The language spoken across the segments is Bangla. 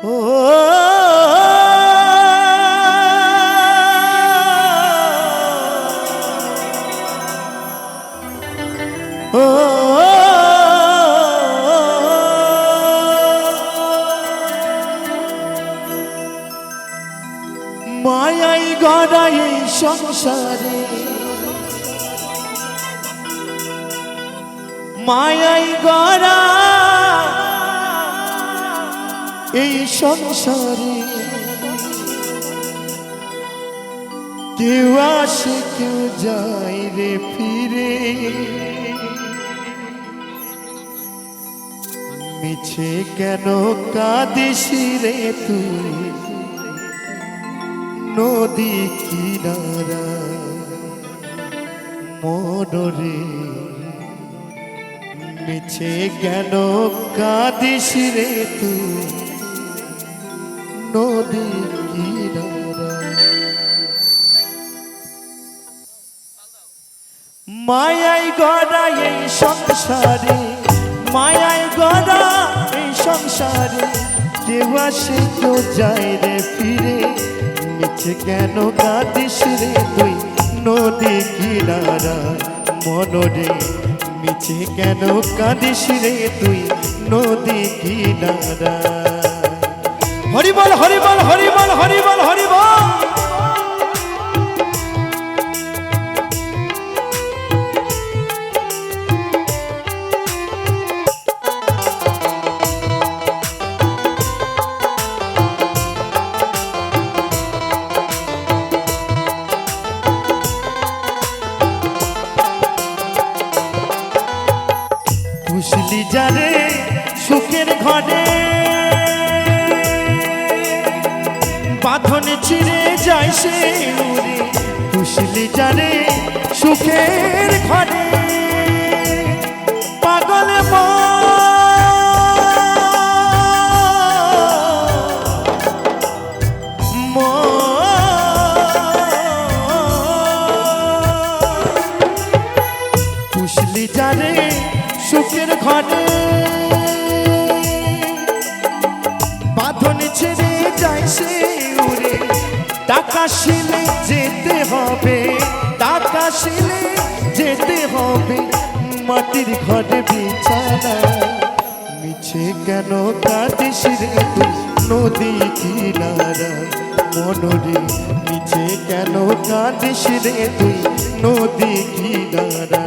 ও ও মায়াই গড়াই সংসারে মায়াই গড়া এই সংসারে কেউ আসে কেউ যায় রে ফিরে মিছে কেন কাঁদিস রে তুই নদী কিনারা মনরে মিছে কেন কাঁদিস রে তুই নদী কিনারা মায়াই গড়া এই সংসারে মায়াই গড়া এই সংসারে কেউ আসে কেউ যায় রে ফিরে মিছে কেন কাঁদিস রে তুই নদী কিনারা মনরে মিছে কেন কাঁদিস রে তুই নদী কিনারা হরি বল হরি বল হরি বল হরি বল হরি বল খুশলি যারে সুখের ঘরে বাঁধন ছিঁড়ে যায় সে উড়ে খুশলি যারে সুখের ঘরে পাগল খুশলি যারে সুখের ঘরে বাঁধন ছেড়ে যায় সে উড়ে টাকা শিলে যেতে হবে টাকা শিলে যেতে হবে মাটির ঘরে বিছানা মিছে কেন কাঁদিস রে তুই নদী কিনারা মনরে মিছে কেন কাঁদিস রে তুই নদী কিনারা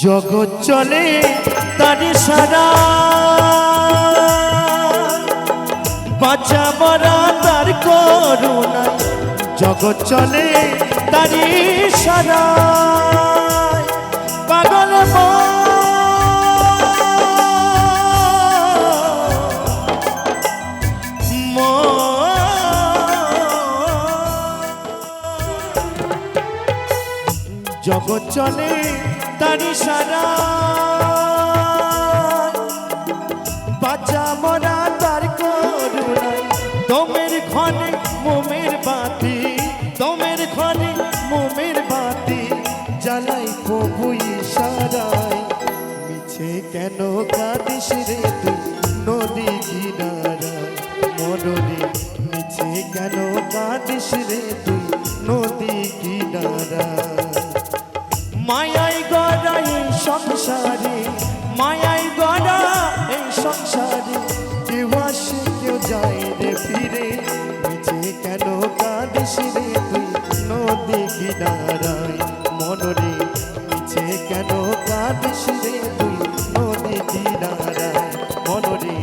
জগৎ চলে তারি সারা বাঁচা মরা তার করুণা জগৎ চলে তারি সারা পাগল জগৎ চলে তারি সারা বাঁচা মরা তার করুণায় দমের ঘরে মোমের বাতি দমের ঘরে মোমের বাতি জ্বালাই প্রভু ইশারায় মিছে কেন কাঁদিস রে তুই নদী কিনারা মনরে মিছে কেন কাঁদিস রে তুই নদী কিনারা মায়াই গড়া এই সংসারে মায়াই গড়া এই সংসারে কেউ আসে কেউ যায় রে ফিরে মিছে কেন কাঁদিস রে তুই নদী কিনারায় মনরে মিছে কেন কাঁদিস রে তুই নদী কিনারায় মনরে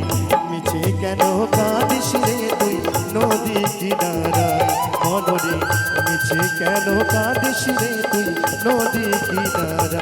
মিছে কেন কাঁদিস রে তুই নদী কিনারায় মনরে মিছে কেন কাঁদিস রে তুই নদী কিনারা।